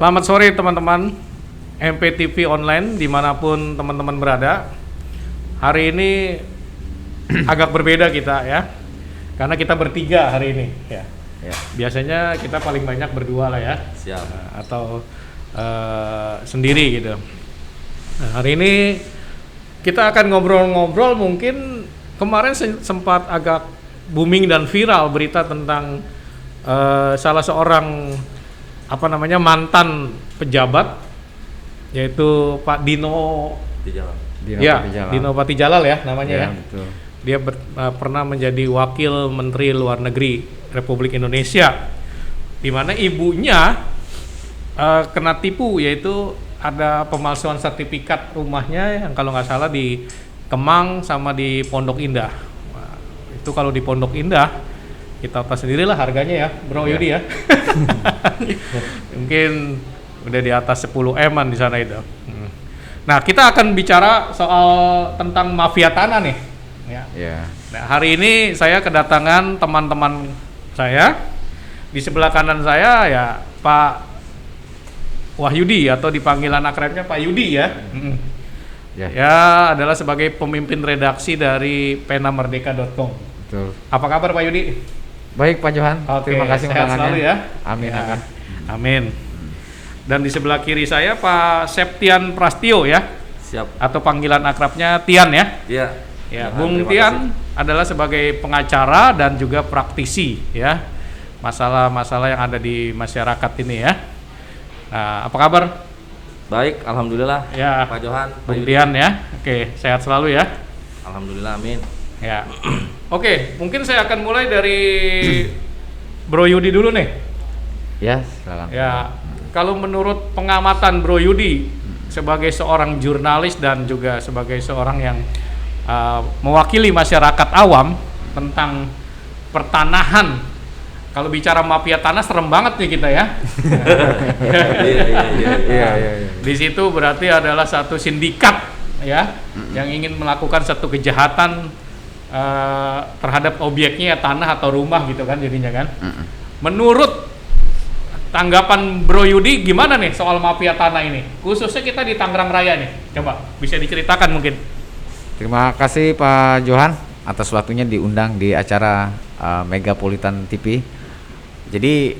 Selamat sore teman-teman MPTV online dimanapun teman-teman berada. Hari ini agak berbeda kita ya, karena kita bertiga hari ini ya. Biasanya kita paling banyak berdua lah ya. Siap. Atau sendiri gitu. Nah, hari ini kita akan ngobrol-ngobrol, mungkin kemarin sempat agak booming dan viral berita tentang salah seorang mantan pejabat, yaitu Pak Dino Patijalal ya namanya ya. Betul. Dia pernah menjadi wakil Menteri Luar Negeri Republik Indonesia, di mana ibunya kena tipu, yaitu ada pemalsuan sertifikat rumahnya yang kalau nggak salah di Kemang sama di Pondok Indah. Nah, itu kalau di Pondok Indah kita tahu sendirilah harganya ya, Bro Yudi ya. Mungkin udah di atas 10 M-an di sana itu. Nah, kita akan bicara soal tentang mafia tanah nih. Ya. Nah, hari ini saya kedatangan teman-teman saya. Di sebelah kanan saya ya Pak Wahyudi, atau dipanggilan akrabnya Pak Yudi ya. Ya, adalah sebagai pemimpin redaksi dari penamerdeka.com. Betul. Apa kabar Pak Yudi? Baik Pak Johan, terima kasih sehat selalu ya. Amin, ya. Amin. Dan di sebelah kiri saya Pak Septian Prastio ya. Siap. Atau panggilan akrabnya Tian ya. Iya. Ya, Bung Tian adalah sebagai pengacara dan juga praktisi ya. Masalah-masalah yang ada di masyarakat ini ya. Nah, apa kabar? Baik, alhamdulillah. Ya, Pak Johan, Bung Tian ya. Oke, sehat selalu ya. Alhamdulillah, amin. Ya. Oke, mungkin saya akan mulai dari Bro Yudi dulu nih. Ya, silakan. Ya, kalau menurut pengamatan Bro Yudi sebagai seorang jurnalis dan juga sebagai seorang yang mewakili masyarakat awam tentang pertanahan. Kalau bicara mafia tanah serem banget nih kita ya. Iya. Di situ berarti adalah satu sindikat ya, yang ingin melakukan satu kejahatan terhadap objeknya, tanah atau rumah gitu kan jadinya kan. Menurut tanggapan Bro Yudi gimana nih soal mafia tanah ini? Khususnya kita di Tangerang Raya nih. Coba bisa diceritakan mungkin. Terima kasih Pak Johan atas waktunya diundang di acara Megapolitan TV. Jadi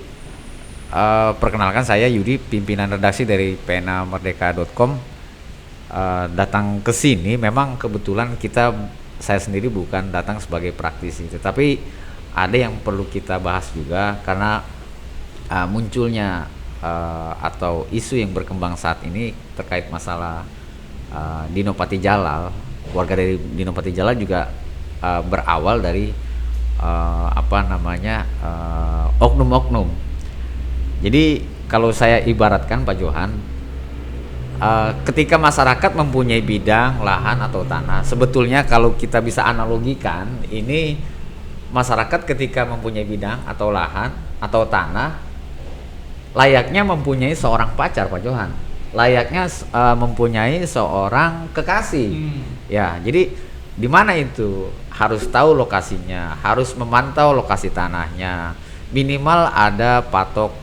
perkenalkan, saya Yudi, pimpinan redaksi dari penamerdeka.com. Datang ke sini memang kebetulan saya sendiri bukan datang sebagai praktisi, tetapi ada yang perlu kita bahas juga karena munculnya atau isu yang berkembang saat ini terkait masalah Dino Patijalal. Warga dari Dino Patijalal juga berawal dari oknum-oknum. Jadi kalau saya ibaratkan Pak Johan, ketika masyarakat mempunyai bidang, lahan atau tanah, sebetulnya kalau kita bisa analogikan, ini masyarakat ketika mempunyai bidang atau lahan atau tanah, layaknya mempunyai seorang pacar Pak Johan, layaknya mempunyai seorang kekasih. Ya, jadi di mana itu harus tahu lokasinya, harus memantau lokasi tanahnya, minimal ada patok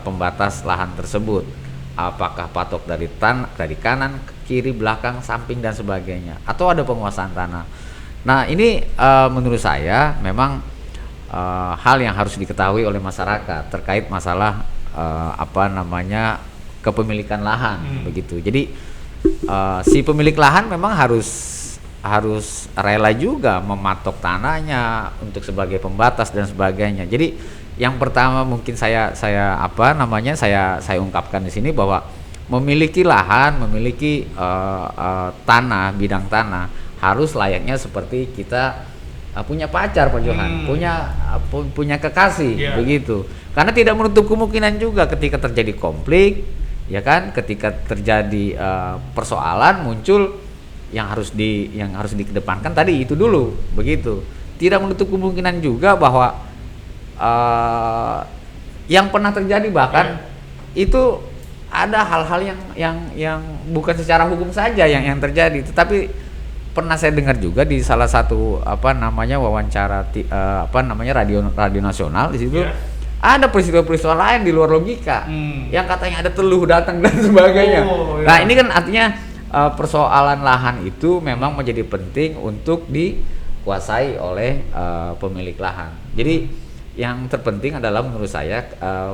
pembatas lahan tersebut. Apakah patok dari kanan, kiri, belakang, samping dan sebagainya, atau ada penguasaan tanah. Nah, ini menurut saya memang hal yang harus diketahui oleh masyarakat terkait masalah kepemilikan lahan begitu. Jadi si pemilik lahan memang harus rela juga mematok tanahnya untuk sebagai pembatas dan sebagainya. Jadi yang pertama mungkin saya ungkapkan di sini bahwa memiliki lahan, memiliki tanah, bidang tanah harus layaknya seperti kita punya pacar Pak Johan, punya kekasih begitu. Karena tidak menutup kemungkinan juga ketika terjadi konflik, ya kan, ketika terjadi persoalan muncul yang harus dikedepankan tadi itu dulu begitu. Tidak menutup kemungkinan juga bahwa yang pernah terjadi bahkan itu ada hal-hal yang bukan secara hukum saja yang terjadi, tetapi pernah saya dengar juga di salah satu wawancara radio nasional di situ Ada peristiwa-peristiwa lain di luar logika yang katanya ada teluh datang dan sebagainya. Nah ini kan artinya persoalan lahan itu memang menjadi penting untuk dikuasai oleh pemilik lahan. Jadi yang terpenting adalah menurut saya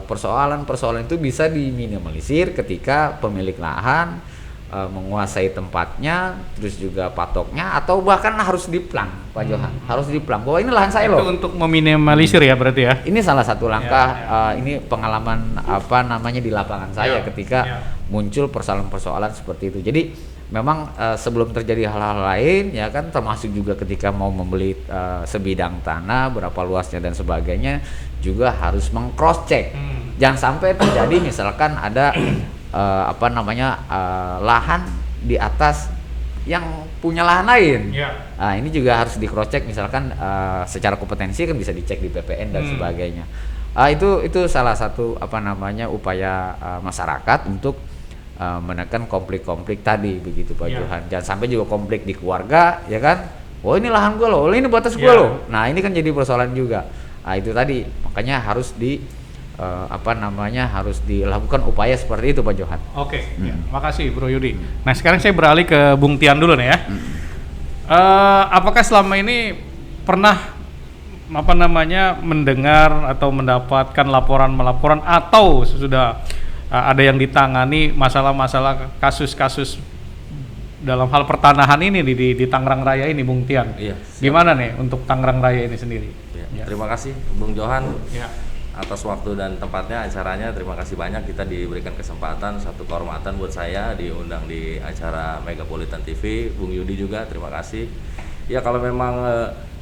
persoalan-persoalan itu bisa diminimalisir ketika pemilik lahan menguasai tempatnya, terus juga patoknya, atau bahkan harus diplang, Pak Johan, harus diplang bahwa ini lahan saya loh. Itu untuk meminimalisir ya berarti ya. Ini salah satu langkah. Ini pengalaman di lapangan saya ketika muncul persoalan-persoalan seperti itu. Jadi memang sebelum terjadi hal-hal lain ya kan, termasuk juga ketika mau membeli sebidang tanah berapa luasnya dan sebagainya juga harus meng-cross check. Jangan sampai terjadi misalkan ada lahan di atas yang punya lahan lain. Nah, ini juga harus di cross check, misalkan secara kompetensi kan bisa dicek di PPN dan sebagainya. Itu salah satu upaya masyarakat untuk menekan konflik-konflik tadi begitu Pak Johan. Jangan sampai juga konflik di keluarga ya kan. Oh ini lahan gua loh, ini batas gua loh. Nah, ini kan jadi persoalan juga. Nah, itu tadi makanya harus harus dilakukan upaya seperti itu Pak Johan. Oke, makasih Bro Yudi. Nah sekarang saya beralih ke Bung Tian dulu nih ya. Apakah selama ini pernah mendengar atau mendapatkan laporan atau sudah ada yang ditangani masalah-masalah kasus-kasus dalam hal pertanahan ini di Tangerang Raya ini Bung Tian? Iya. Gimana nih untuk Tangerang Raya ini sendiri? Ya. Terima kasih Bung Johan. Atas waktu dan tempatnya acaranya, terima kasih banyak, kita diberikan kesempatan, satu kehormatan buat saya diundang di acara Megapolitan TV. Bung Yudi juga terima kasih. Ya kalau memang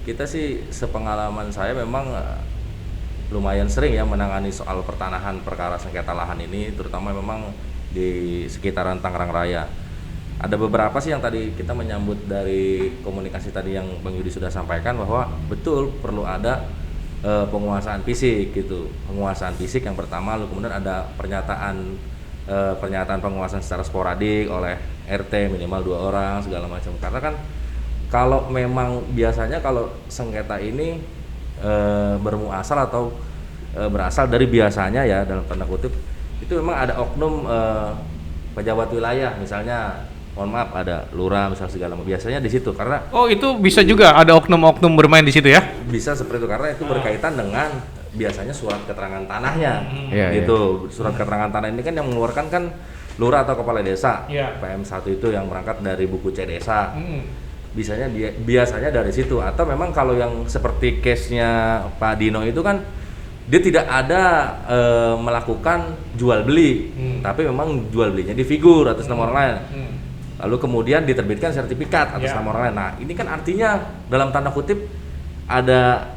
kita sih sepengalaman saya memang lumayan sering ya menangani soal pertanahan perkara sengketa lahan ini, terutama memang di sekitaran Tangerang Raya. Ada beberapa sih yang tadi kita menyambut dari komunikasi tadi yang Bang Yudi sudah sampaikan, bahwa betul perlu ada penguasaan fisik gitu. Penguasaan fisik yang pertama, lalu kemudian ada pernyataan penguasaan secara sporadik oleh RT minimal 2 orang segala macam. Karena kan kalau memang biasanya kalau sengketa ini bermuasal atau berasal dari biasanya ya dalam tanda kutip itu memang ada oknum pejabat wilayah, misalnya mohon maaf ada lurah misal segala macam, biasanya di situ. Karena itu bisa juga ada oknum-oknum bermain di situ ya? Bisa seperti itu, karena itu berkaitan dengan biasanya surat keterangan tanahnya gitu. Surat keterangan tanah ini kan yang mengeluarkan kan lurah atau kepala desa. PM1 itu yang berangkat dari buku C desa. Biasanya dari situ. Atau memang kalau yang seperti case-nya Pak Dino itu kan dia tidak ada melakukan jual beli, tapi memang jual belinya di figur atas nama orang lain. Lalu kemudian diterbitkan sertifikat atas nama orang lain. Nah, ini kan artinya dalam tanda kutip ada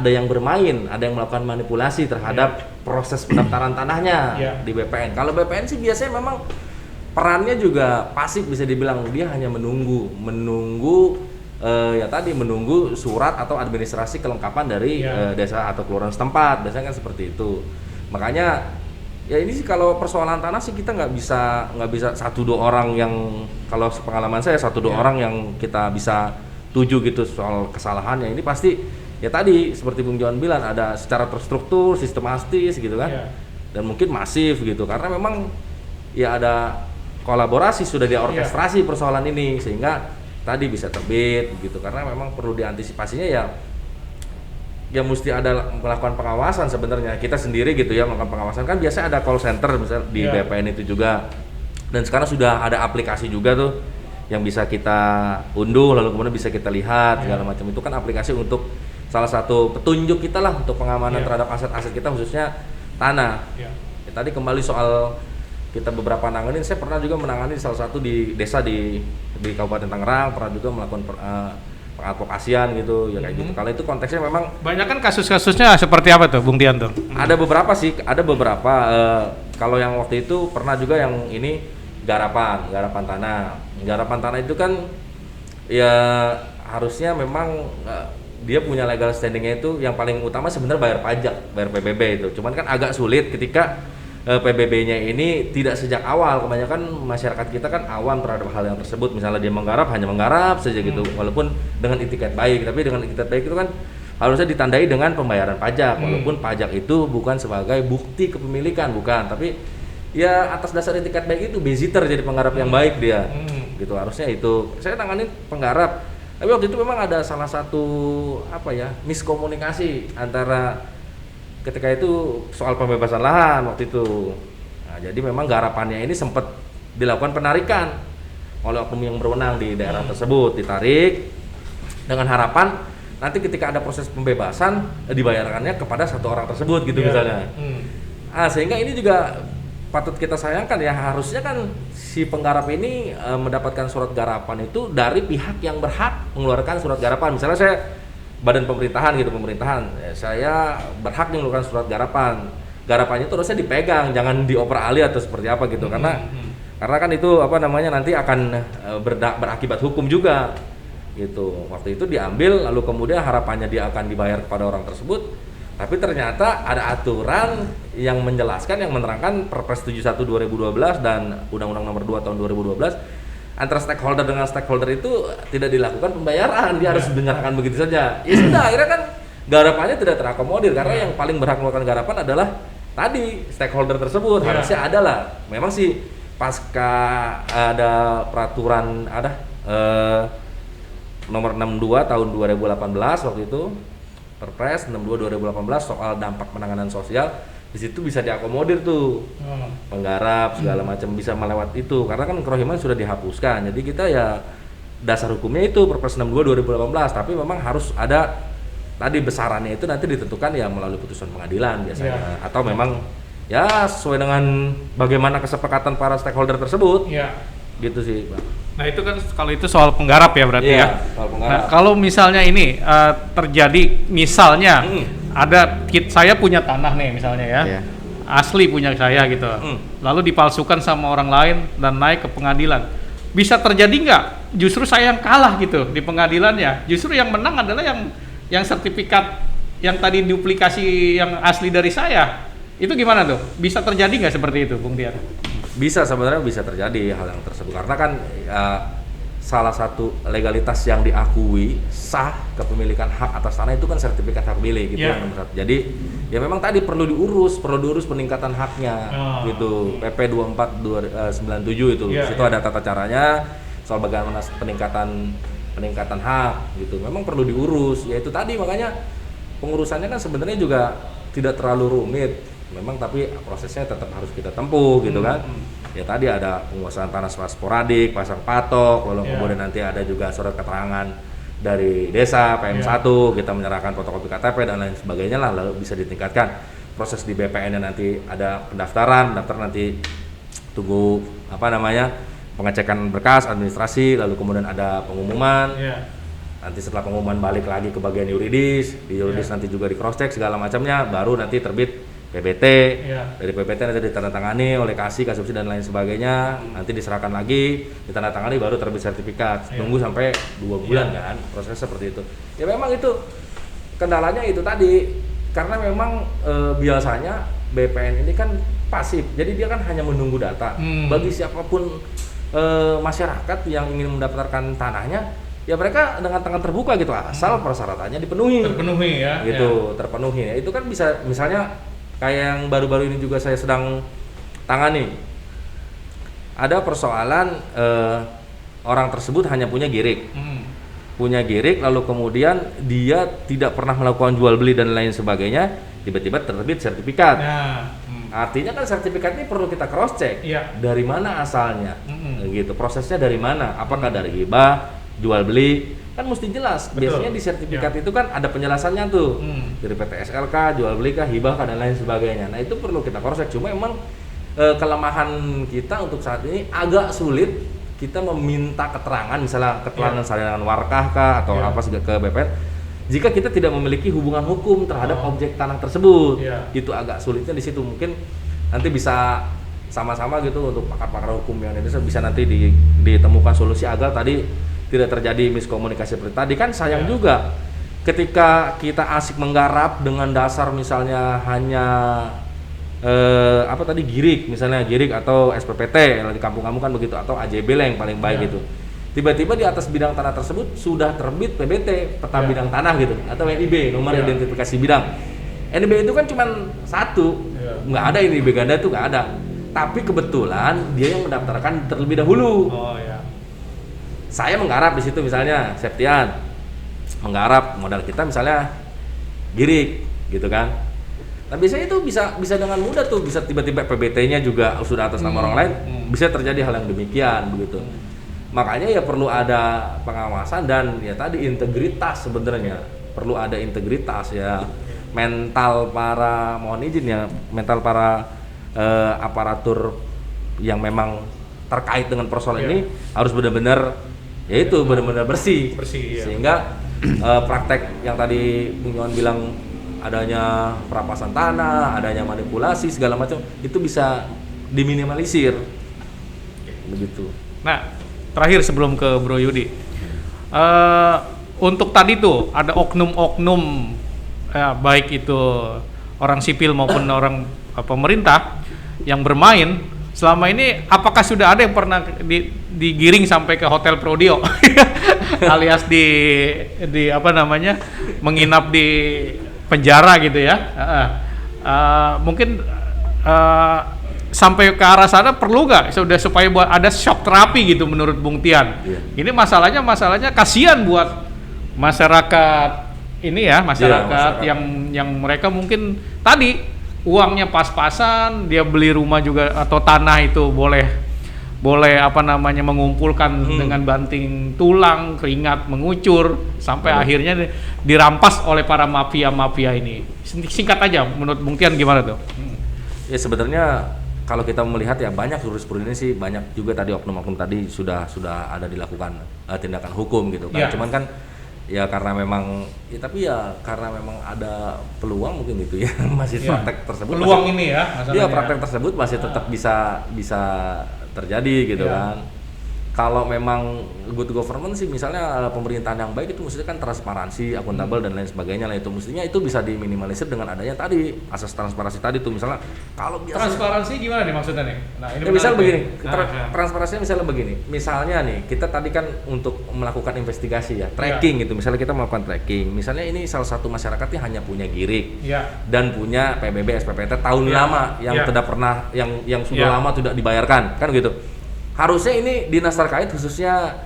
yang bermain, ada yang melakukan manipulasi terhadap proses pendaftaran tanahnya di BPN. Kalau BPN sih biasanya memang perannya juga pasif, bisa dibilang dia hanya menunggu surat atau administrasi kelengkapan dari desa atau kelurahan setempat, biasanya kan seperti itu. Makanya ya ini sih kalau persoalan tanah sih kita nggak bisa 1-2 orang yang, kalau pengalaman saya 1-2 orang yang kita bisa tuju gitu soal kesalahannya. Ini pasti ya tadi seperti Bung Johan bilang, ada secara terstruktur, sistematis gitu kan, dan mungkin masif gitu, karena memang ya ada kolaborasi, sudah diorkestrasi persoalan ini sehingga tadi bisa terbit gitu. Karena memang perlu diantisipasinya ya mesti ada melakukan pengawasan sebenarnya, kita sendiri gitu ya melakukan pengawasan. Kan biasanya ada call center misalnya di BPN itu juga, dan sekarang sudah ada aplikasi juga tuh yang bisa kita unduh lalu kemudian bisa kita lihat segala macam. Itu kan aplikasi untuk salah satu petunjuk kita lah untuk pengamanan terhadap aset-aset kita, khususnya tanah. Ya, tadi kembali soal kita beberapa nanganin, saya pernah juga menangani salah satu di desa di Kabupaten Tangerang, pernah juga melakukan pengadvokasian gitu ya kayak gitu. Kalau itu konteksnya memang banyak kan kasusnya seperti apa tuh Bung Tian tuh? Ada beberapa sih, kalau yang waktu itu pernah juga yang ini garapan tanah itu kan ya harusnya memang dia punya legal standingnya itu yang paling utama sebenarnya bayar pajak, bayar PBB itu. Cuman kan agak sulit ketika PBB-nya ini tidak sejak awal. Kebanyakan masyarakat kita kan awam terhadap hal yang tersebut. Misalnya dia menggarap, hanya menggarap saja gitu, walaupun dengan itikat baik. Tapi dengan itikat baik itu kan harusnya ditandai dengan pembayaran pajak, walaupun pajak itu bukan sebagai bukti kepemilikan, bukan, tapi ya atas dasar etikat baik itu visitor jadi penggarap yang baik dia, gitu. Harusnya itu saya tangani penggarap, tapi waktu itu memang ada salah satu miskomunikasi antara ketika itu soal pembebasan lahan waktu itu. Nah, jadi memang garapannya ini sempat dilakukan penarikan oleh oknum yang berwenang di daerah tersebut, ditarik dengan harapan nanti ketika ada proses pembebasan dibayarkannya kepada satu orang tersebut gitu misalnya. Sehingga ini juga patut kita sayangkan ya, harusnya kan si penggarap ini mendapatkan surat garapan itu dari pihak yang berhak mengeluarkan surat garapan. Misalnya saya badan pemerintahan gitu, saya berhak mengeluarkan surat garapan. Garapannya itu harusnya dipegang, jangan dioper alih atau seperti apa gitu, karena kan itu nanti akan berakibat hukum juga. Gitu. Waktu itu diambil, lalu kemudian harapannya dia akan dibayar kepada orang tersebut, tapi ternyata ada aturan yang menjelaskan, yang menerangkan Perpres 71 2012 dan Undang-Undang Nomor 2 Tahun 2012, antara stakeholder dengan stakeholder itu tidak dilakukan pembayaran, dia harus menyerahkan begitu saja. Ya sudah, akhirnya kan garapannya tidak terakomodir, karena yang paling berhak melakukan garapan adalah tadi stakeholder tersebut. Harusnya adalah, memang sih pasca ada peraturan nomor 62 tahun 2018 waktu itu, Perpres 62 2018 soal dampak penanganan sosial, di situ bisa diakomodir tuh penggarap segala macam bisa melewat itu, karena kan kerohiman sudah dihapuskan. Jadi kita ya dasar hukumnya itu Perpres 62 2018, tapi memang harus ada tadi besarannya itu nanti ditentukan ya melalui putusan pengadilan biasanya, atau memang ya sesuai dengan bagaimana kesepakatan para stakeholder tersebut. Gitu sih, Bang. Nah itu kan kalau itu soal penggarap ya berarti ya. Soal penggarap. Nah kalau misalnya ini terjadi misalnya saya punya tanah nih misalnya ya, asli punya saya gitu, lalu dipalsukan sama orang lain dan naik ke pengadilan, bisa terjadi nggak? Justru saya yang kalah gitu di pengadilannya, justru yang menang adalah yang sertifikat yang tadi duplikasi yang asli dari saya, itu gimana tuh? Bisa terjadi nggak seperti itu, Bung Tiar? Sebenarnya bisa terjadi hal yang tersebut, karena kan salah satu legalitas yang diakui sah kepemilikan hak atas tanah itu kan sertifikat hak milik gitu yang nomor 1. Jadi ya memang tadi perlu diurus peningkatan haknya gitu. PP 2497 itu situ ada tata caranya soal bagaimana peningkatan hak gitu. Memang perlu diurus, ya itu tadi, makanya pengurusannya kan sebenarnya juga tidak terlalu rumit. Memang tapi prosesnya tetap harus kita tempuh gitu kan. Ya tadi ada penguasaan tanah sporadik, pasang patok, lalu kemudian nanti ada juga surat keterangan dari desa PM1, kita menyerahkan fotokopi KTP dan lain sebagainya lah, lalu bisa ditingkatkan. Proses di BPN-nya nanti ada pendaftar nanti tunggu pengecekan berkas administrasi, lalu kemudian ada pengumuman. Nanti setelah pengumuman balik lagi ke bagian yuridis, di yuridis nanti juga di cross check segala macamnya, baru nanti terbit PBT, dari PBT nanti ditandatangani oleh kasubsidi dan lain sebagainya, nanti diserahkan lagi, ditandatangani, baru terbit sertifikat. Tunggu sampai 2 bulan kan, prosesnya seperti itu. Ya memang itu kendalanya itu tadi, karena memang biasanya BPN ini kan pasif, jadi dia kan hanya menunggu data. Bagi siapapun masyarakat yang ingin mendaftarkan tanahnya, ya mereka dengan tangan terbuka gitu, asal persyaratannya terpenuhi ya, gitu, terpenuhi. Ya, itu kan bisa, misalnya kayak yang baru-baru ini juga saya sedang tangani, ada persoalan orang tersebut hanya punya girik, lalu kemudian dia tidak pernah melakukan jual beli dan lain sebagainya, tiba-tiba terbit sertifikat. Artinya kan sertifikat ini perlu kita cross check, dari mana asalnya, gitu, prosesnya dari mana, apakah dari hibah, jual beli, kan mesti jelas. Biasanya di sertifikat itu kan ada penjelasannya tuh, dari PT SLK, jual beli kah, hibah kah, dan lain sebagainya. Nah itu perlu kita cross check. Cuma emang kelemahan kita untuk saat ini agak sulit kita meminta keterangan, misalnya keterangan salinan warkah kah atau apa ke BPN, jika kita tidak memiliki hubungan hukum terhadap objek tanah tersebut. Itu agak sulitnya di situ. Mungkin nanti bisa sama-sama gitu untuk pakar-pakar hukum yang ini bisa nanti ditemukan solusi agar tadi tidak terjadi miskomunikasi seperti tadi. Kan sayang juga ketika kita asik menggarap dengan dasar misalnya hanya girik, misalnya girik atau SPPT di kampung-kampung kan begitu, atau AJB lah yang paling baik gitu. tiba-tiba di atas bidang tanah tersebut sudah terbit PBT, peta bidang tanah gitu, atau NIB, nomor identifikasi bidang. NIB itu kan cuma satu, nggak ada NIB ganda itu nggak ada. Tapi kebetulan dia yang mendaftarkan terlebih dahulu. Saya menggarap di situ misalnya Septian, menggarap modal kita misalnya Girik, gitu kan. Nah biasanya itu bisa dengan mudah tuh, bisa tiba-tiba PBT-nya juga sudah atas nama orang lain, bisa terjadi hal yang demikian begitu. Makanya ya perlu ada pengawasan dan ya tadi integritas sebenarnya, perlu ada integritas ya, mental para, mohon izin ya, mental para aparatur yang memang terkait dengan persoalan ini harus benar-benar yaitu benar-benar bersih sehingga praktek yang tadi Bung Yohan bilang adanya perampasan tanah, adanya manipulasi segala macam itu bisa diminimalisir begitu. Nah terakhir sebelum ke Bro Yudi, untuk tadi tuh ada oknum-oknum baik itu orang sipil maupun orang pemerintah yang bermain selama ini, apakah sudah ada yang pernah digiring sampai ke Hotel Prodio alias di apa namanya menginap di penjara gitu ya? Mungkin sampai ke arah sana perlu nggak sudah supaya buat ada shock terapi gitu menurut Bung Tian? Ini masalahnya kasihan buat masyarakat ini ya, masyarakat yang mereka mungkin tadi uangnya pas-pasan, dia beli rumah juga atau tanah itu boleh apa namanya mengumpulkan dengan banting tulang, keringat mengucur sampai akhirnya dirampas oleh para mafia ini. Singkat aja menurut Bung Tian gimana tuh? Ya sebenarnya kalau kita melihat ya banyak jurisprudensi, banyak juga tadi oknum-oknum tadi sudah ada dilakukan tindakan hukum gitu kan. Cuman kan ya karena memang ya tapi ya karena memang ada peluang mungkin gitu ya masih praktek tersebut peluang masih, ini ya praktek tersebut masih tetap bisa terjadi gitu kan. Kalau memang good governance sih misalnya pemerintahan yang baik itu mestinya kan transparansi, akuntabel dan lain sebagainya lah, itu mestinya itu bisa diminimalisir dengan adanya tadi asas transparansi tadi tuh. Misalnya kalau biasa transparansi gimana nih maksudnya nih? Nah, ini ya misal begini, transparansinya misalnya begini. Misalnya nih, kita tadi kan untuk melakukan investigasi ya, tracking gitu. Misalnya kita melakukan tracking. Misalnya ini salah satu masyarakat yang hanya punya Girik dan punya PBB SPPT tahun lama yang tidak pernah yang sudah lama tidak dibayarkan, kan gitu. Harusnya ini dinas terkait khususnya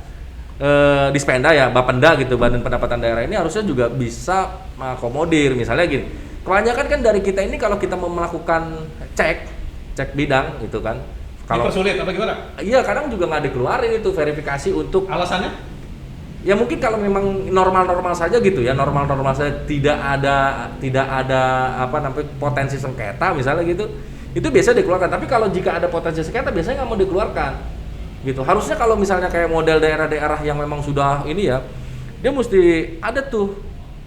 Dispenda ya, Bapenda gitu, Badan Pendapatan Daerah ini harusnya juga bisa mengakomodir. Misalnya gini, kebanyakan kan dari kita ini kalau kita mau melakukan cek bidang gitu kan, kalau dipersulit apa gimana? Iya, kadang juga nggak dikeluarin itu verifikasi untuk alasannya? Ya mungkin kalau memang normal saja gitu ya, normal saja, tidak ada apa namanya potensi sengketa misalnya gitu, itu biasa dikeluarkan. Tapi kalau jika ada potensi sengketa biasanya nggak mau dikeluarkan. Gitu. Harusnya kalau misalnya kayak model daerah-daerah yang memang sudah ini ya, dia mesti ada tuh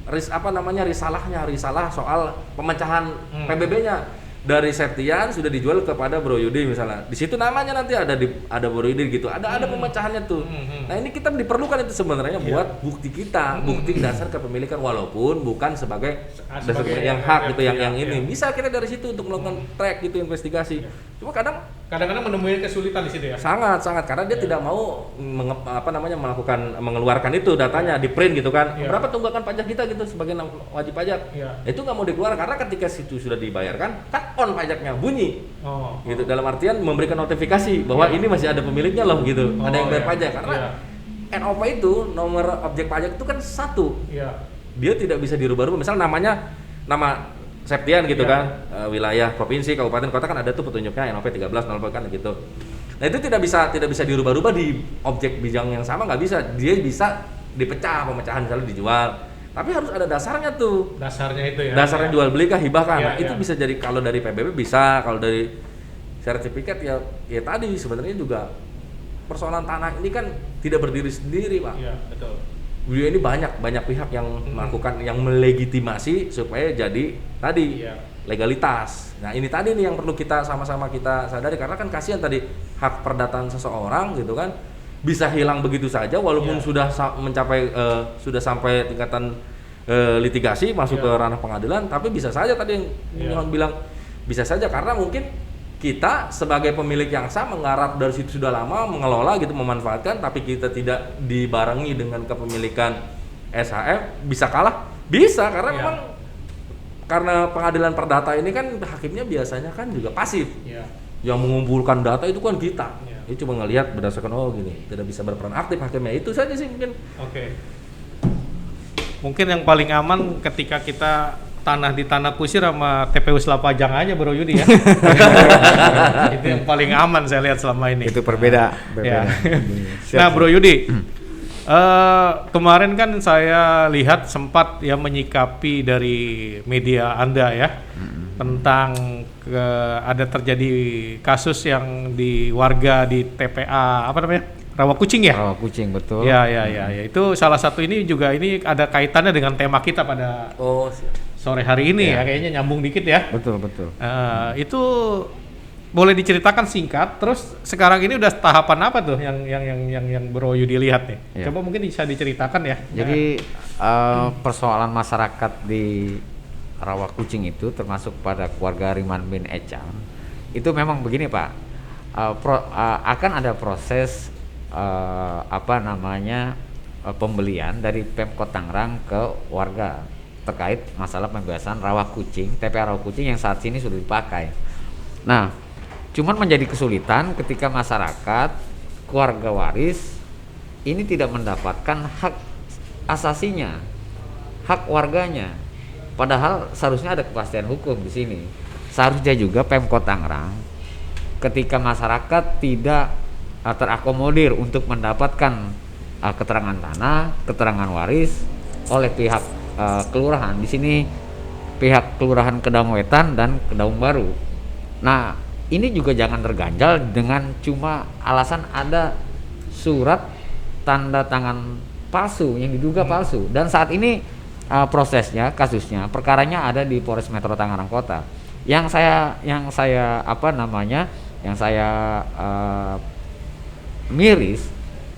risalah soal pemecahan PBB-nya. Dari Septian sudah dijual kepada Bro Yudi misalnya. Di situ namanya nanti ada Bro Yudi gitu. Ada pemecahannya tuh. Nah, ini kita diperlukan itu sebenarnya buat bukti kita, bukti dasar kepemilikan walaupun bukan sebagai dasar yang hak gitu yang ini. Bisa kita dari situ untuk melakukan track gitu, investigasi. Cuma kadang-kadang menemui kesulitan di situ ya. Sangat karena dia tidak mau mengeluarkan itu datanya di print gitu kan. Berapa tunggakan pajak kita gitu sebagai wajib pajak. Itu nggak mau dikeluarkan karena ketika situ sudah dibayarkan kan on pajaknya bunyi. Gitu, dalam artian memberikan notifikasi bahwa ini masih ada pemiliknya loh gitu. Ada yang bayar pajak karena NOP itu nomor objek pajak itu kan satu. Dia tidak bisa dirubah-rubah. Misal nama Septian gitu kan, wilayah provinsi, kabupaten, kota kan ada tuh petunjuknya NOP 13 kan gitu. Nah itu tidak bisa dirubah-rubah di objek bidang yang sama, nggak bisa. Dia bisa dipecah, pemecahan misalnya dijual. Tapi harus ada dasarnya tuh. Dasarnya itu ya. Dasarnya jual beli kah hibah. Nah, itu bisa jadi kalau dari PBB bisa, kalau dari sertifikat ya tadi sebenarnya juga persoalan tanah ini kan tidak berdiri sendiri, Pak. Iya, betul. Beliau ini banyak pihak yang melakukan yang melegitimasi supaya jadi tadi legalitas. Nah, ini tadi nih yang perlu kita sama-sama kita sadari karena kan kasihan tadi hak perdataan seseorang gitu kan bisa hilang begitu saja walaupun sudah mencapai sudah sampai tingkatan litigasi masuk ke ranah pengadilan, tapi bisa saja tadi yang bilang bisa saja karena mungkin kita sebagai pemilik yang sah menggarap dari situ sudah lama, mengelola gitu, memanfaatkan, tapi kita tidak dibarengi dengan kepemilikan SHM, bisa kalah? Bisa, karena memang karena pengadilan perdata ini kan hakimnya biasanya kan juga pasif. Yang mengumpulkan data itu kan kita. Dia cuma ngelihat berdasarkan gini, tidak bisa berperan aktif hakimnya. Itu saja sih mungkin. Mungkin yang paling aman ketika kita tanah di tanah kusir sama TPU Selapajang aja Bro Yudi ya. Itu yang paling aman saya lihat selama ini. Itu berbeda. Ya. Nah Bro Yudi, kemarin kan saya lihat sempat ya menyikapi dari media Anda ya tentang ada terjadi kasus yang di warga di TPA apa namanya? Rawa Kucing ya? Rawa Kucing, betul. Ya. Itu salah satu ini juga ini ada kaitannya dengan tema kita pada sore hari ini ya, kayaknya nyambung dikit ya. Betul. Itu boleh diceritakan singkat. Terus sekarang ini udah tahapan apa tuh yang Bro Yudi lihat nih? Coba mungkin bisa diceritakan ya. Jadi persoalan masyarakat di Rawa Kucing itu termasuk pada keluarga Riman bin Echang itu memang begini Pak, akan ada proses pembelian dari Pemkot Tangerang ke warga terkait masalah pembebasan Rawa Kucing, TPA Rawa Kucing yang saat ini sudah dipakai. Nah, cuman menjadi kesulitan ketika masyarakat keluarga waris ini tidak mendapatkan hak asasinya, hak warganya. Padahal seharusnya ada kepastian hukum di sini. Seharusnya juga Pemkot Tangerang ketika masyarakat tidak terakomodir untuk mendapatkan keterangan tanah, keterangan waris oleh pihak kelurahan. Di sini pihak kelurahan Kedaung Wetan dan Kedaung Baru. Nah, ini juga jangan terganjal dengan cuma alasan ada surat tanda tangan palsu yang diduga palsu. Dan saat ini prosesnya, kasusnya, perkaranya ada di Polres Metro Tangerang Kota. Yang saya miris,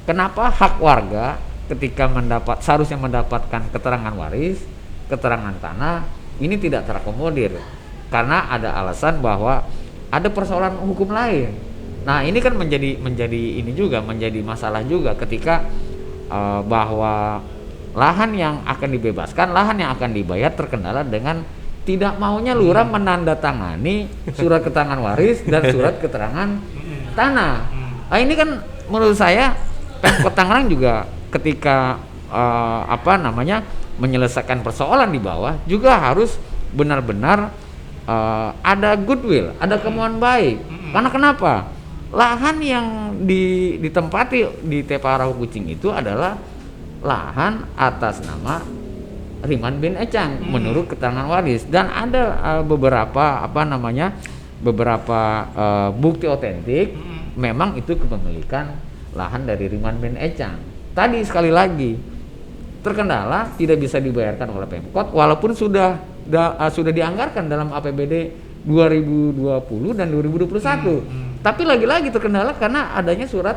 kenapa hak warga ketika seharusnya mendapatkan keterangan waris, keterangan tanah ini tidak terakomodir karena ada alasan bahwa ada persoalan hukum lain. Nah, ini kan menjadi masalah juga ketika bahwa lahan yang akan dibebaskan, lahan yang akan dibayar terkendala dengan tidak maunya lurah menandatangani surat keterangan waris dan surat keterangan tanah. Nah, ini kan menurut saya Pemkot Tangerang juga ketika menyelesaikan persoalan di bawah juga harus benar-benar ada goodwill, ada kemauan baik. Karena kenapa? Lahan yang ditempati di TPA Rawa Kucing itu adalah lahan atas nama Riman bin Echang menurut keterangan waris, dan ada beberapa bukti otentik memang itu kepemilikan lahan dari Riman bin Echang. Tadi sekali lagi terkendala tidak bisa dibayarkan oleh Pemkot walaupun sudah dianggarkan dalam APBD 2020 dan 2021. Tapi lagi-lagi terkendala karena adanya surat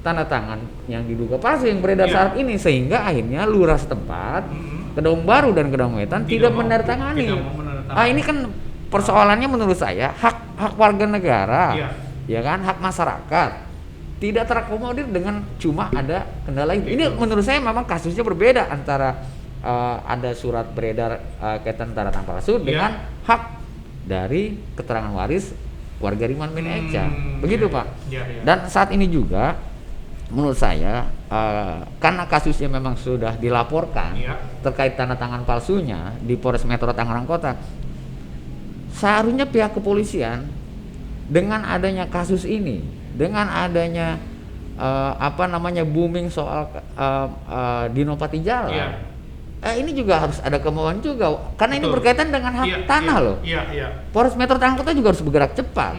tanda tangan yang diduga palsu yang beredar saat ini, sehingga akhirnya lurah setempat Kedaung Baru dan Kedaung Wetan tidak menandatangani. Ini kan persoalannya menurut saya hak warga negara. Ya kan, hak masyarakat tidak terakomodir dengan cuma ada kendala itu. Ini menurut saya memang kasusnya berbeda antara ada surat beredar kaitan tanda tangan palsu dengan hak dari keterangan waris warga Riman bin Echang. Begitu Pak. Dan saat ini juga menurut saya karena kasusnya memang sudah dilaporkan terkait tanda tangan palsunya di Polres Metro Tangerang Kota, seharusnya pihak kepolisian dengan adanya kasus ini, dengan adanya booming soal Dino Patijala, ini juga harus ada kemauan juga, karena ini berkaitan dengan hak tanah loh. Polres Metro Tangerang Kota juga harus bergerak cepat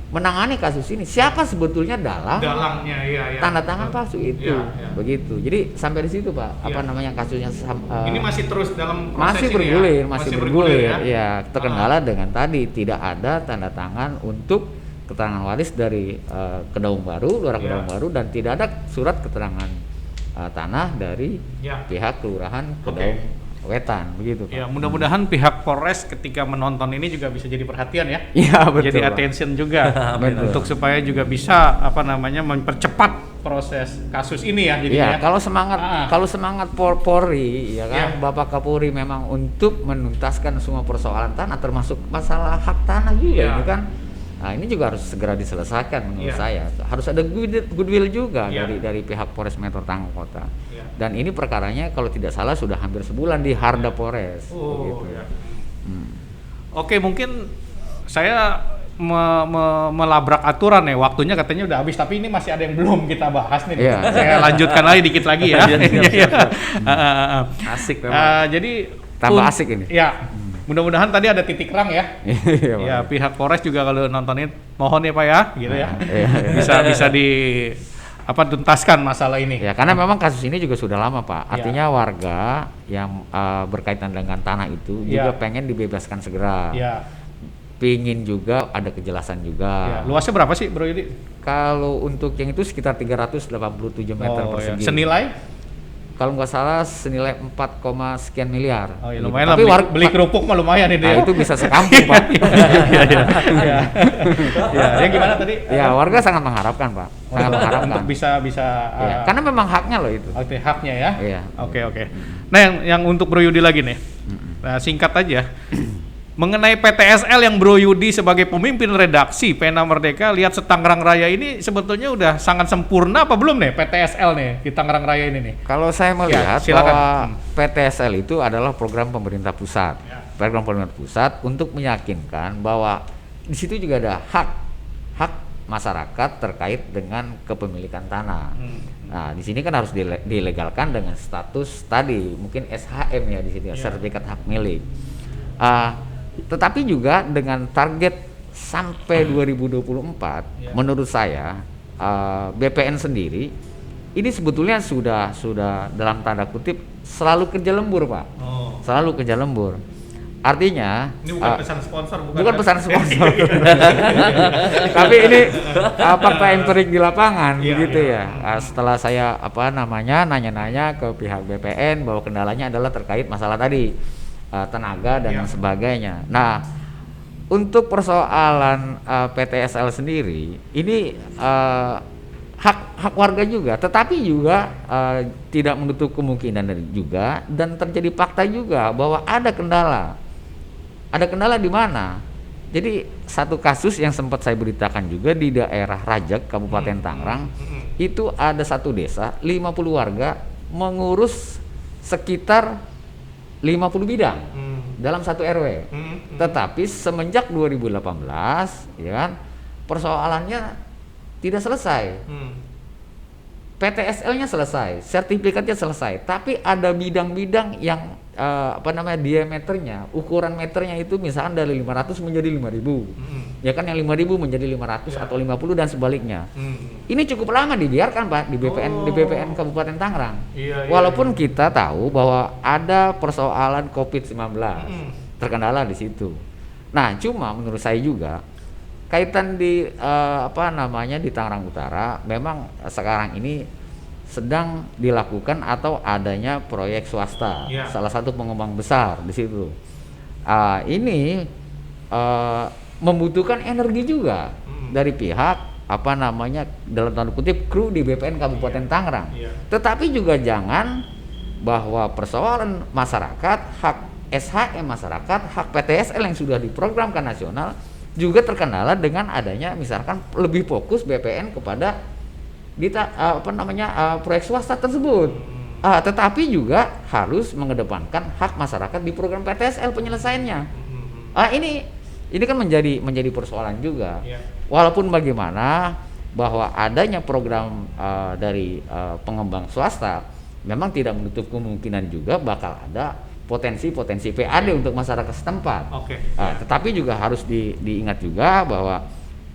menangani kasus ini. Siapa sebetulnya dalangnya tanda tangan palsu itu, begitu. Jadi sampai di situ Pak, kasusnya ini masih terus dalam masih proses bergulir, ya terkendala dengan tadi tidak ada tanda tangan untuk keterangan waris dari Kedaung Baru, Lurah Kedaung Baru, dan tidak ada surat keterangan tanah dari pihak kelurahan Kedaung wetan begitu Pak. Ya, mudah-mudahan pihak Polres ketika menonton ini juga bisa jadi perhatian ya. Iya betul. Jadi Pak. attention juga Betul. untuk supaya juga bisa mempercepat proses kasus ini ya jadinya. Iya, kalau semangat Polri ya kan, Bapak Kapolri memang untuk menuntaskan semua persoalan tanah termasuk masalah hak tanah juga ini kan. Nah, ini juga harus segera diselesaikan menurut saya. Harus ada goodwill juga dari pihak Polres Metro Tangerang Kota. Dan ini perkaranya kalau tidak salah sudah hampir sebulan di Harda Polres. Begitu. Oke, mungkin saya melabrak aturan ya, waktunya katanya udah habis, tapi ini masih ada yang belum kita bahas nih. Saya lanjutkan lagi dikit lagi ya. Asik memang. Jadi tambah asik ini. Ya. Mudah-mudahan tadi ada titik terang ya. Ya, pihak Polres juga kalau nontonin mohon ya Pak ya, gitu ya. Bisa tuntaskan masalah ini. Ya, karena memang kasus ini juga sudah lama, Pak. Artinya warga yang berkaitan dengan tanah itu juga pengen dibebaskan segera. Pingin juga ada kejelasan juga. Luasnya berapa sih, Bro Yudi? Kalau untuk yang itu sekitar 387 meter persegi. Senilai? Kalau nggak salah senilai 4, sekian miliar. Oh ya, lumayan lah, beli kerupuk mah lumayan ini. Nah, itu bisa sekampung Pak. Ya, gimana tadi? Ya, warga sangat mengharapkan Pak. Sangat mengharapkan. Untuk bisa. Karena memang haknya loh itu. Oke, haknya ya. Iya. Oke. Nah, yang untuk Bro Yudi lagi nih. Nah, singkat aja. Mengenai PTSL yang Bro Yudi sebagai pemimpin redaksi Pena Merdeka lihat Tangerang Raya ini sebetulnya udah sangat sempurna apa belum nih PTSL nih di Tangerang Raya ini nih? Kalau saya melihat bahwa PTSL itu adalah program pemerintah pusat. Program pemerintah pusat untuk meyakinkan bahwa di situ juga ada hak masyarakat terkait dengan kepemilikan tanah. Nah, di sini kan harus dilegalkan dengan status tadi, mungkin SHM ya di sini, sertifikat hak milik. Tetapi juga dengan target sampai 2024, menurut saya BPN sendiri ini sebetulnya sudah dalam tanda kutip selalu kerja lembur Pak, selalu kerja lembur. Artinya ini bukan pesan sponsor, bukan pesan sponsor, tapi ini fakta empirik di lapangan begitu ya. Setelah saya nanya-nanya ke pihak BPN bahwa kendalanya adalah terkait masalah tadi. Tenaga dan sebagainya. Nah, untuk persoalan PTSL sendiri, ini hak warga juga, tetapi juga tidak menutup kemungkinan juga dan terjadi fakta juga bahwa ada kendala. Ada kendala di mana? Jadi satu kasus yang sempat saya beritakan juga di daerah Rajak, Kabupaten Tangerang, itu ada satu desa 50 warga mengurus sekitar 50 bidang dalam satu RW. Tetapi semenjak 2018 ya kan, persoalannya tidak selesai. PTSL-nya selesai, sertifikatnya selesai, tapi ada bidang-bidang yang diameternya, ukuran meternya itu misalkan dari 500 menjadi 5.000. Ya kan, yang 5.000 menjadi 500 atau 50 dan sebaliknya. Ini cukup lama dibiarkan Pak di BPN Kabupaten Tangerang. Walaupun kita tahu bahwa ada persoalan COVID-19 terkendala di situ. Nah, cuma menurut saya juga kaitan di di Tangerang Utara memang sekarang ini sedang dilakukan atau adanya proyek swasta, salah satu pengembang besar di situ. Ini membutuhkan energi juga dari pihak dalam tanda kutip kru di BPN Kabupaten Tangerang. Tetapi juga jangan bahwa persoalan masyarakat, hak SHM masyarakat, hak PTSL yang sudah diprogramkan nasional juga terkendala dengan adanya misalkan lebih fokus BPN kepada proyek swasta tersebut. Tetapi juga harus mengedepankan hak masyarakat di program PTSL penyelesaiannya. Ini kan menjadi persoalan juga. Walaupun bagaimana bahwa adanya program dari pengembang swasta memang tidak menutup kemungkinan juga bakal ada potensi PAD untuk masyarakat setempat. Tetapi juga harus diingat juga bahwa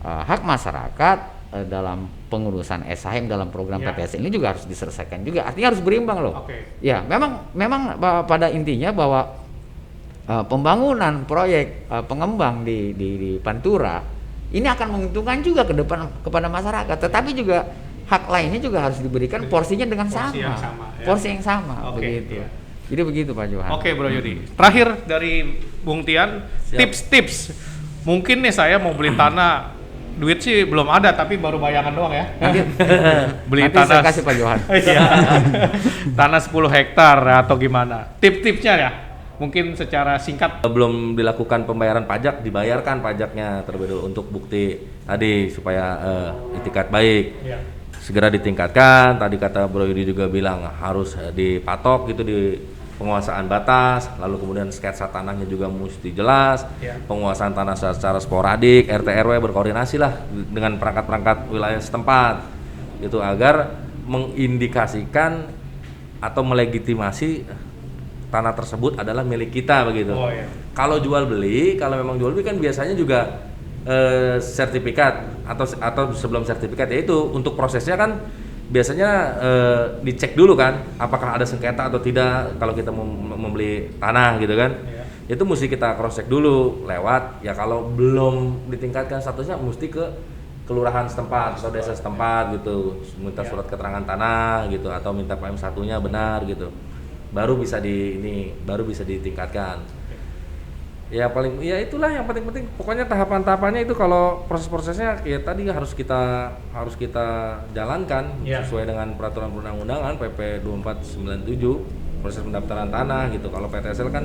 hak masyarakat dalam pengurusan SHM dalam program PTSL ini juga harus diselesaikan juga. Artinya harus berimbang loh. Ya, memang pada intinya bahwa pembangunan proyek pengembang di Pantura ini akan menguntungkan juga ke depan kepada masyarakat, tetapi juga hak lainnya juga harus diberikan porsinya dengan porsi yang sama, begitu. Jadi begitu Pak Johan. Oke Bro Yudi. Terakhir dari Bung Tian, tips-tips. Mungkin nih saya mau beli tanah, duit sih belum ada tapi baru bayangan doang ya. Beli Nanti tanah. saya kasih Pak Johan. Iya. Tanah 10 hektar atau gimana? Tip-tipsnya ya. Mungkin secara singkat. Belum dilakukan pembayaran pajak, dibayarkan pajaknya terlebih dahulu untuk bukti tadi supaya itikat baik. Iya. Segera ditingkatkan. Tadi kata Bro Yudi juga bilang harus dipatok gitu di penguasaan batas, lalu kemudian sketsa tanahnya juga mesti jelas, penguasaan tanah secara sporadik, RT RW berkoordinasi lah dengan perangkat-perangkat wilayah setempat, gitu agar mengindikasikan atau melegitimasi tanah tersebut adalah milik kita begitu. Oh, iya. Kalau jual beli, kalau memang jual beli kan biasanya juga sertifikat atau sebelum sertifikat, yaitu untuk prosesnya kan biasanya dicek dulu kan apakah ada sengketa atau tidak kalau kita membeli tanah gitu kan. Itu mesti kita cross check dulu lewat ya, kalau belum ditingkatkan statusnya mesti ke kelurahan setempat atau desa setempat gitu, minta surat keterangan tanah gitu atau minta PM 1-nya benar gitu, baru bisa baru bisa ditingkatkan. Ya paling ya itulah yang penting pokoknya tahapan-tahapannya itu. Kalau proses-prosesnya ya tadi harus kita jalankan sesuai dengan peraturan perundang-undangan PP 2497 proses pendaftaran tanah gitu. Kalau PTSL kan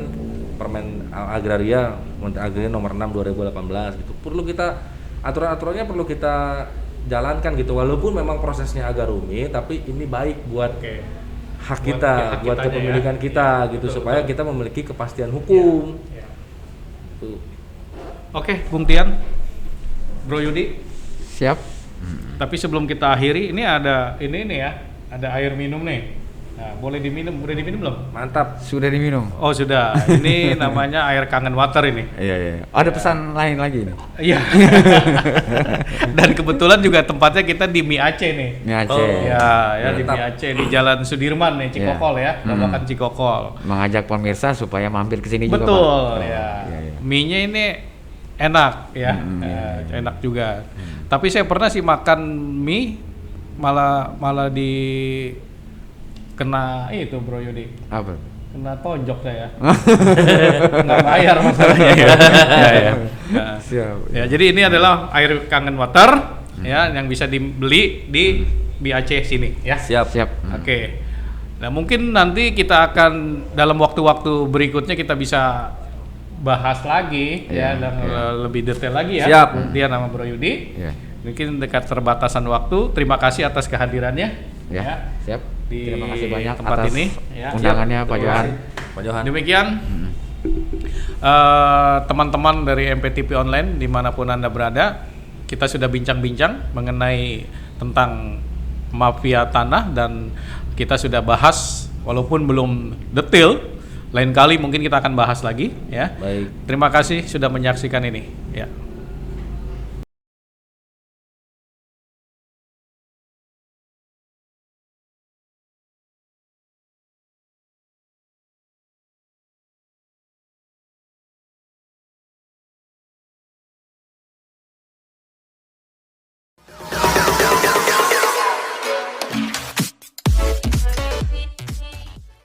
Permen Agraria Menteri Agraria nomor 6 2018 gitu. Perlu kita aturan-aturannya perlu kita jalankan gitu, walaupun memang prosesnya agak rumit tapi ini baik buat hak kita, buat kepemilikan kita gitu, supaya kita memiliki kepastian hukum. Oke, Bung Tian, Bro Yudi. Siap. Tapi sebelum kita akhiri, ini ada ada air minum nih. Nah, boleh diminum, udah diminum belum? Mantap. Sudah diminum. Oh sudah, ini namanya air kangen water ini. Iya. Ada pesan lain lagi nih. Iya. Dan kebetulan juga tempatnya kita di Mie Aceh nih. Mie Aceh. Oh, ya di Mie Aceh di Jalan Sudirman nih, Cikokol ya, Babakan Cikokol. Mengajak pemirsa supaya mampir ke sini juga, Pak. Betul ya. Mie-nya ini enak ya, enak juga. Tapi saya pernah sih makan mie malah kena itu Bro Yudi. Apa? Kena tonjok saya. Nggak bayar masalahnya ya. Siap. Ya, jadi ini adalah air kangen water ya yang bisa dibeli di BAC sini ya. Siap. Oke. Nah, mungkin nanti kita akan dalam waktu-waktu berikutnya kita bisa bahas lagi ya dan lebih detail lagi ya. Siap. Dia nama Bro Yudi. Mungkin dekat terbatasan waktu. Terima kasih atas kehadirannya. Ya. Siap. Terima kasih banyak tempat atas ini undangannya Pak Johan. Demikian teman-teman dari MPTP Online dimanapun Anda berada, kita sudah bincang-bincang mengenai tentang mafia tanah dan kita sudah bahas walaupun belum detail. Lain kali mungkin kita akan bahas lagi ya. Baik. Terima kasih sudah menyaksikan ini ya.